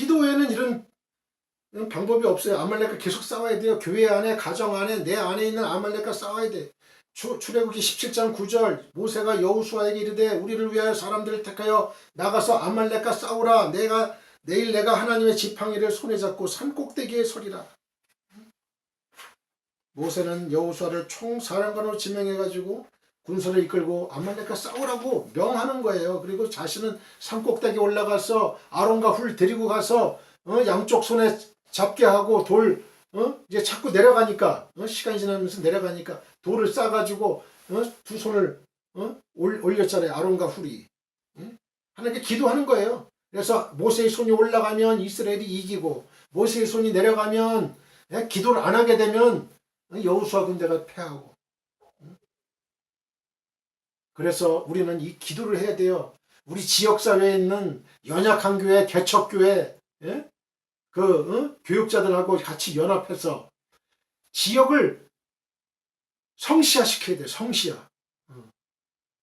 기도 외에는 이런 방법이 없어요. 아말렉과 계속 싸워야 돼요. 교회 안에, 가정 안에, 내 안에 있는 아말렉과 싸워야 돼. 출애굽기 17장 9절 모세가 여호수아에게 이르되 우리를 위하여 사람들을 택하여 나가서 아말렉과 싸우라. 내일 내가 하나님의 지팡이를 손에 잡고 산 꼭대기에 서리라. 모세는 여호수아를 총사령관으로 지명해가지고 군사를 이끌고 아말렉과 싸우라고 명하는 거예요. 그리고 자신은 산 꼭대기에 올라가서 아론과 훌 데리고 가서 양쪽 손에 잡게 하고 돌 이제 자꾸 내려가니까 시간이 지나면서 내려가니까 돌을 싸가지고 두 손을 올렸잖아요. 아론과 훌이 하나님께 기도하는 거예요. 그래서 모세의 손이 올라가면 이스라엘이 이기고 모세의 손이 내려가면 기도를 안 하게 되면 여호수아 군대가 패하고. 그래서 우리는 이 기도를 해야 돼요. 우리 지역사회에 있는 연약한 교회, 개척교회 교육자들하고 같이 연합해서 지역을 성시화 시켜야 돼요. 성시화.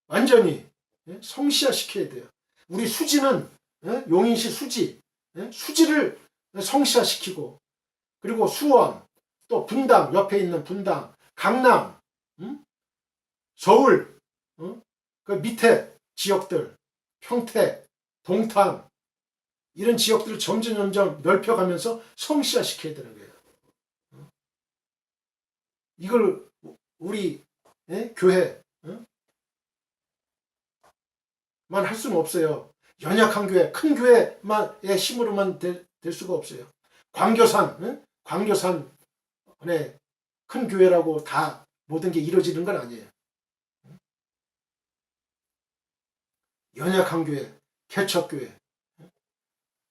완전히 성시화 시켜야 돼요. 우리 수지는 용인시 수지를 성시화 시키고, 그리고 수원, 또 분당, 옆에 있는 분당, 강남, 서울, 그 밑에 지역들, 평택, 동탄, 이런 지역들을 점점 넓혀가면서 성시화 시켜야 되는 거예요. 이걸 우리 교회만 할 수는 없어요. 연약한 교회, 큰 교회만의 힘으로만 될 수가 없어요. 광교산 큰 교회라고 다 모든 게 이루어지는 건 아니에요. 연약한 교회, 개척교회.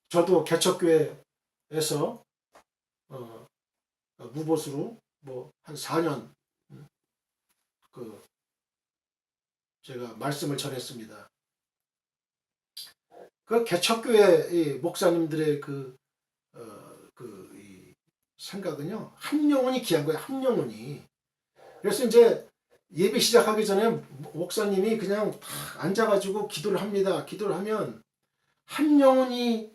저도 개척교회에서 무보수로 한 4년 제가 말씀을 전했습니다. 그 개척교회 목사님들의 이 생각은요, 한 영혼이 귀한 거예요. 한 영혼이. 그래서 이제 예배 시작하기 전에 목사님이 그냥 다 앉아가지고 기도를 합니다. 기도를 하면 한 영혼이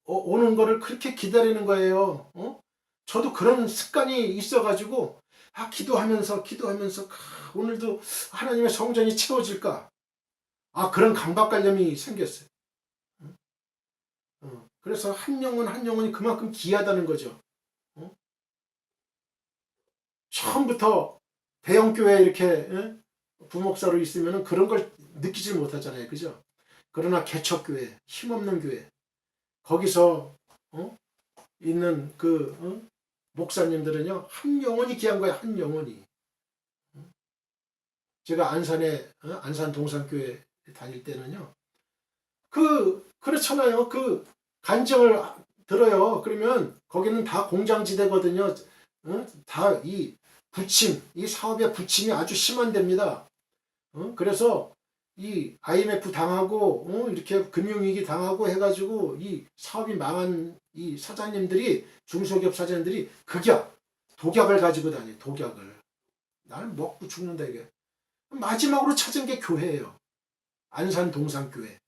오는 거를 그렇게 기다리는 거예요. 저도 그런 습관이 있어가지고 기도하면서 오늘도 하나님의 성전이 채워질까? 그런 강박관념이 생겼어요. 그래서 한 영혼이 그만큼 귀하다는 거죠. 처음부터 대형교회 이렇게 부목사로 있으면 그런 걸 느끼질 못하잖아요. 그죠? 그러나 개척교회, 힘없는 교회, 거기서 있는 목사님들은요, 한 영혼이 귀한 거예요. 한 영혼이. 제가 안산 동산교회 다닐 때는요, 그렇잖아요. 간증을 들어요. 그러면 거기는 다 공장지대거든요. 다 이 사업의 부침이 아주 심한 데입니다. 그래서 이 IMF 당하고 이렇게 금융위기 당하고 해가지고 이 사업이 망한 이 사장님들이, 중소기업 사장님들이 독약을 가지고 다녀요. 독약을. 나는 먹고 죽는다 이게. 마지막으로 찾은 게 교회예요. 안산 동산교회.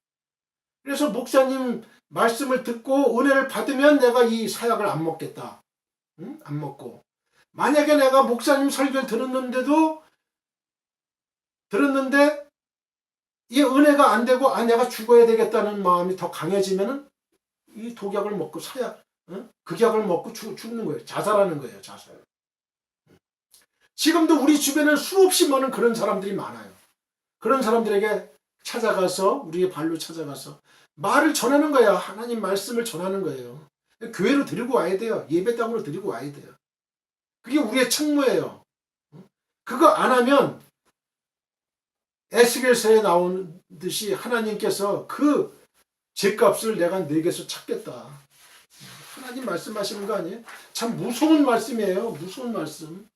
그래서 목사님 말씀을 듣고 은혜를 받으면 내가 이 사약을 안 먹겠다. 안 먹고. 만약에 내가 목사님 설교를 들었는데 이 은혜가 안 되고 내가 죽어야 되겠다는 마음이 더 강해지면은 이 독약을 먹고 극약을 먹고 죽는 거예요. 자살하는 거예요. 자살. 지금도 우리 주변에 수없이 많은 그런 사람들이 많아요. 그런 사람들에게 우리의 발로 찾아가서 말을 전하는 거야. 하나님 말씀을 전하는 거예요. 교회로 데리고 와야 돼요. 예배당으로 데리고 와야 돼요. 그게 우리의 책무예요. 그거 안 하면 에스겔서에 나오는 듯이 하나님께서 그 죄값을 내가 네게서 찾겠다. 하나님 말씀하시는 거 아니에요? 참 무서운 말씀이에요. 무서운 말씀.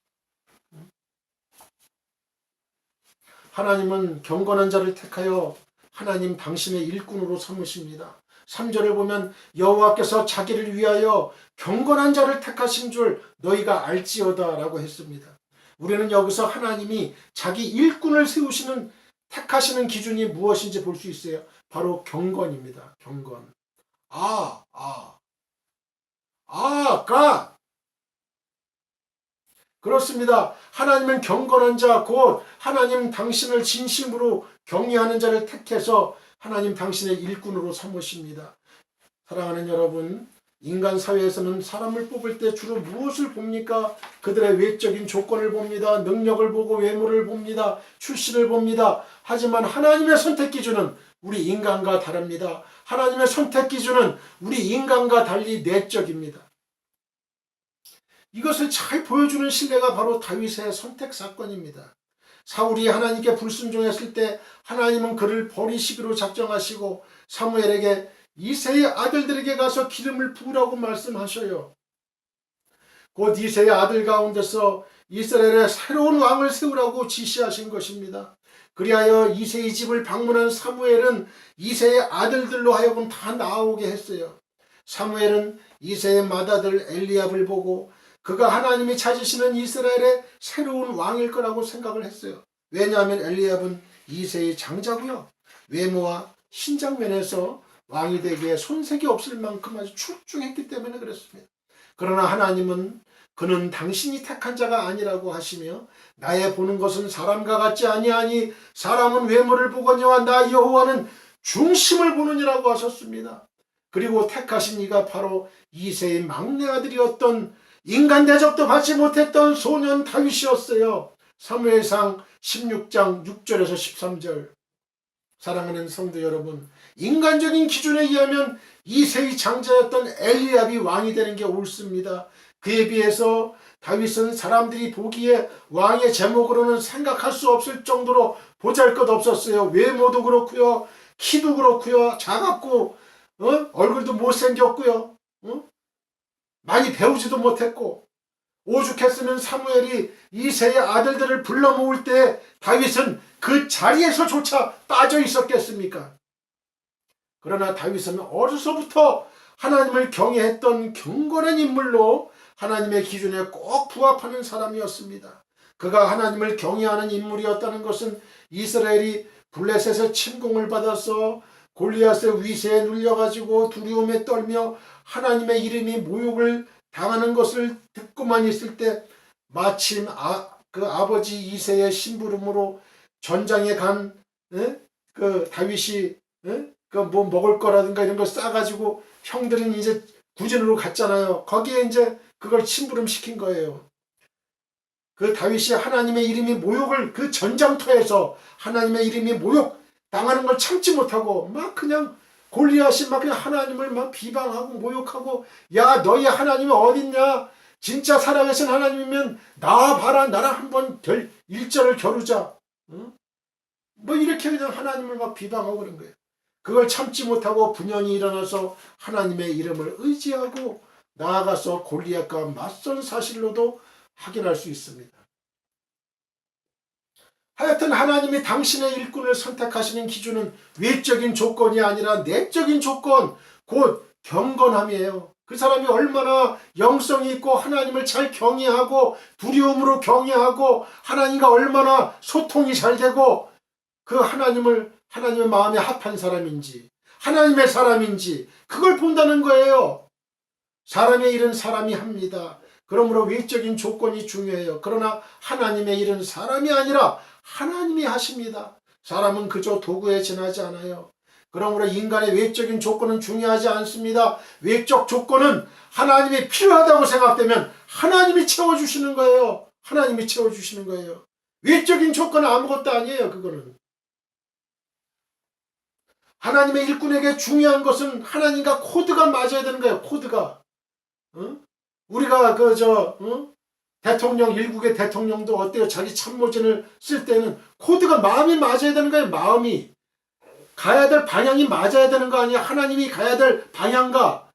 하나님은 경건한 자를 택하여 하나님 당신의 일꾼으로 삼으십니다. 3절을 보면 여호와께서 자기를 위하여 경건한 자를 택하신 줄 너희가 알지어다 라고 했습니다. 우리는 여기서 하나님이 자기 일꾼을 택하시는 기준이 무엇인지 볼 수 있어요. 바로 경건입니다. 경건. 가. 그렇습니다. 하나님은 경건한 자, 곧 하나님 당신을 진심으로 경외하는 자를 택해서 하나님 당신의 일꾼으로 삼으십니다. 사랑하는 여러분, 인간 사회에서는 사람을 뽑을 때 주로 무엇을 봅니까? 그들의 외적인 조건을 봅니다. 능력을 보고 외모를 봅니다. 출신을 봅니다. 하지만 하나님의 선택 기준은 우리 인간과 다릅니다. 하나님의 선택 기준은 우리 인간과 달리 내적입니다. 이것을 잘 보여주는 신뢰가 바로 다윗의 선택 사건입니다. 사울이 하나님께 불순종했을 때 하나님은 그를 버리시기로 작정하시고 사무엘에게 이새의 아들들에게 가서 기름을 부으라고 말씀하셔요. 곧 이새의 아들 가운데서 이스라엘의 새로운 왕을 세우라고 지시하신 것입니다. 그리하여 이새의 집을 방문한 사무엘은 이새의 아들들로 하여금 다 나오게 했어요. 사무엘은 이새의 맏아들 엘리압을 보고 그가 하나님이 찾으시는 이스라엘의 새로운 왕일 거라고 생각을 했어요. 왜냐하면 엘리압은 이새의 장자고요. 외모와 신장면에서 왕이 되기에 손색이 없을 만큼 아주 출중했기 때문에 그렇습니다. 그러나 하나님은 그는 당신이 택한 자가 아니라고 하시며 나의 보는 것은 사람과 같지 아니하니 사람은 외모를 보거니와 나 여호와는 중심을 보느니라고 하셨습니다. 그리고 택하신 이가 바로 이새의 막내 아들이었던 인간 대접도 받지 못했던 소년 다윗이었어요. 사무엘상 16장 6절에서 13절. 사랑하는 성도 여러분, 인간적인 기준에 의하면 이새의 장자였던 엘리압이 왕이 되는 게 옳습니다. 그에 비해서 다윗은 사람들이 보기에 왕의 제목으로는 생각할 수 없을 정도로 보잘것없었어요. 외모도 그렇고요, 키도 그렇고요, 작았고 얼굴도 못생겼고요, 많이 배우지도 못했고, 오죽했으면 사무엘이 이새의 아들들을 불러 모을 때 다윗은 그 자리에서조차 빠져 있었겠습니까? 그러나 다윗은 어려서부터 하나님을 경외했던 경건한 인물로 하나님의 기준에 꼭 부합하는 사람이었습니다. 그가 하나님을 경외하는 인물이었다는 것은 이스라엘이 블레셋의 침공을 받아서 골리앗의 위세에 눌려가지고 두려움에 떨며 하나님의 이름이 모욕을 당하는 것을 듣고만 있을 때 마침 그 아버지 이새의 심부름으로 전장에 간 그 다윗이 그 뭐 먹을 거라든가 이런 거 싸가지고 형들은 이제 구전으로 갔잖아요. 거기에 이제 그걸 심부름 시킨 거예요. 그 다윗이 하나님의 이름이 모욕을 그 전장터에서 하나님의 이름이 모욕 당하는 걸 참지 못하고 막 그냥 골리앗이 막 그냥 하나님을 막 비방하고 모욕하고, 야 너희 하나님이 어딨냐, 진짜 살아계신 하나님이면 나와봐라, 나랑 한번 일절을 겨루자, 뭐 이렇게 그냥 하나님을 막 비방하고 그런 거예요. 그걸 참지 못하고 분연히 일어나서 하나님의 이름을 의지하고 나아가서 골리앗과 맞선 사실로도 확인할 수 있습니다. 하여튼 하나님이 당신의 일꾼을 선택하시는 기준은 외적인 조건이 아니라 내적인 조건, 곧 경건함이에요. 그 사람이 얼마나 영성이 있고 하나님을 잘 경외하고 두려움으로 경외하고 하나님과 얼마나 소통이 잘 되고 그 하나님의 마음에 합한 사람인지 하나님의 사람인지 그걸 본다는 거예요. 사람의 일은 사람이 합니다. 그러므로 외적인 조건이 중요해요. 그러나 하나님의 일은 사람이 아니라 하나님이 하십니다. 사람은 그저 도구에 지나지 않아요. 그러므로 인간의 외적인 조건은 중요하지 않습니다. 외적 조건은 하나님이 필요하다고 생각되면 하나님이 채워주시는 거예요. 하나님이 채워주시는 거예요. 외적인 조건은 아무것도 아니에요. 그거는 하나님의 일꾼에게 중요한 것은 하나님과 코드가 맞아야 되는 거예요. 코드가. 우리가 대통령, 일국의 대통령도 어때요? 자기 참모진을 쓸 때는 코드가 마음이 맞아야 되는 거예요. 마음이 가야 될 방향이 맞아야 되는 거 아니야? 하나님이 가야 될 방향과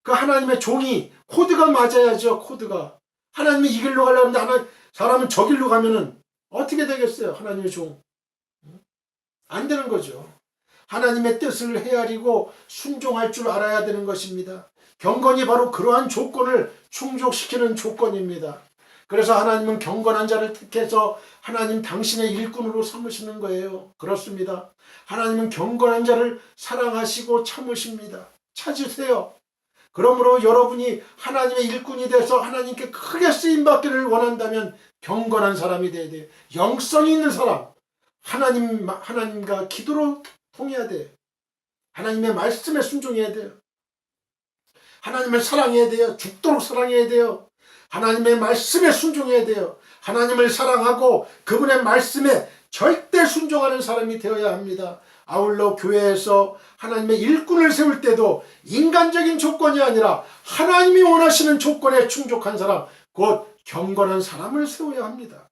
그 하나님의 종이 코드가 맞아야죠. 코드가. 하나님이 이 길로 가려고 하는데 사람은 저 길로 가면은 어떻게 되겠어요? 하나님의 종. 안 되는 거죠. 하나님의 뜻을 헤아리고 순종할 줄 알아야 되는 것입니다. 경건이 바로 그러한 조건을 충족시키는 조건입니다. 그래서 하나님은 경건한 자를 택해서 하나님 당신의 일꾼으로 삼으시는 거예요. 그렇습니다. 하나님은 경건한 자를 사랑하시고 참으십니다. 찾으세요. 그러므로 여러분이 하나님의 일꾼이 돼서 하나님께 크게 쓰임받기를 원한다면 경건한 사람이 돼야 돼요. 영성이 있는 사람. 하나님과 기도로 통해야 돼요. 하나님의 말씀에 순종해야 돼요. 하나님을 사랑해야 돼요. 죽도록 사랑해야 돼요. 하나님의 말씀에 순종해야 돼요. 하나님을 사랑하고 그분의 말씀에 절대 순종하는 사람이 되어야 합니다. 아울러 교회에서 하나님의 일꾼을 세울 때도 인간적인 조건이 아니라 하나님이 원하시는 조건에 충족한 사람, 곧 경건한 사람을 세워야 합니다.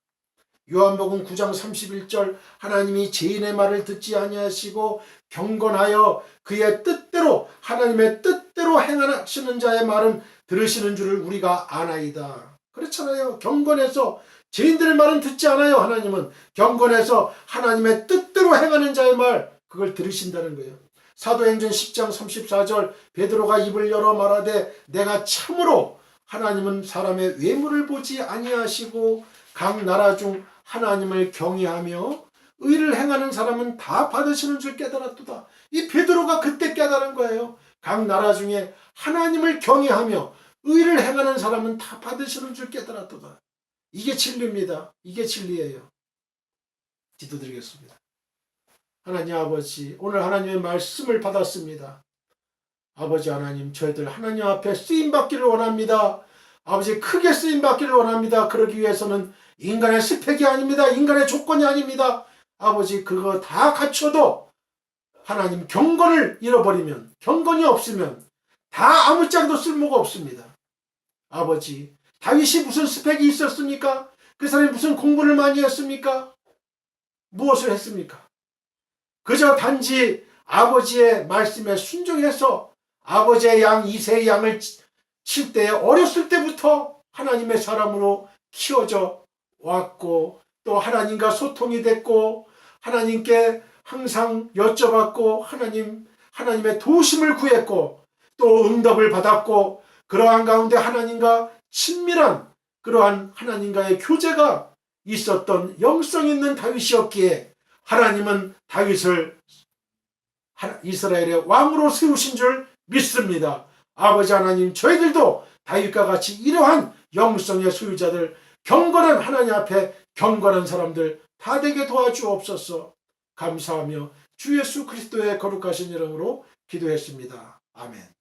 요한복음 9장 31절 하나님이 죄인의 말을 듣지 아니하시고 경건하여 그의 뜻대로 하나님의 뜻대로 행하시는 자의 말은 들으시는 줄을 우리가 아나이다. 그렇잖아요. 경건해서 죄인들의 말은 듣지 않아요. 하나님은 경건해서 하나님의 뜻대로 행하는 자의 말, 그걸 들으신다는 거예요. 사도행전 10장 34절 베드로가 입을 열어 말하되 내가 참으로 하나님은 사람의 외모를 보지 아니하시고 각 나라 중 하나님을 경외하며 의를 행하는 사람은 다 받으시는 줄 깨달았도다. 이 베드로가 그때 깨달은 거예요. 각 나라 중에 하나님을 경외하며 의를 행하는 사람은 다 받으시는 줄 깨달았도다. 이게 진리입니다. 이게 진리예요. 기도드리겠습니다. 하나님 아버지, 오늘 하나님의 말씀을 받았습니다. 아버지 하나님, 저희들 하나님 앞에 쓰임받기를 원합니다. 아버지, 크게 쓰임받기를 원합니다. 그러기 위해서는 인간의 스펙이 아닙니다. 인간의 조건이 아닙니다. 아버지, 그거 다 갖춰도 하나님 경건을 잃어버리면, 경건이 없으면 다 아무짝도 쓸모가 없습니다. 아버지, 다윗이 무슨 스펙이 있었습니까? 그 사람이 무슨 공부를 많이 했습니까? 무엇을 했습니까? 그저 단지 아버지의 말씀에 순종해서 아버지의 양 이세의 양을 칠 때 어렸을 때부터 하나님의 사람으로 키워져 왔고 또 하나님과 소통이 됐고 하나님께 항상 여쭤봤고 하나님의 도우심을 구했고 또 응답을 받았고 그러한 가운데 하나님과 친밀한 그러한 하나님과의 교제가 있었던 영성 있는 다윗이었기에 하나님은 다윗을 이스라엘의 왕으로 세우신 줄 믿습니다. 아버지 하나님, 저희들도 다윗과 같이 이러한 영성의 소유자들, 경건한 하나님 앞에 경건한 사람들 다 되게 도와주옵소서. 감사하며 주 예수 그리스도의 거룩하신 이름으로 기도했습니다. 아멘.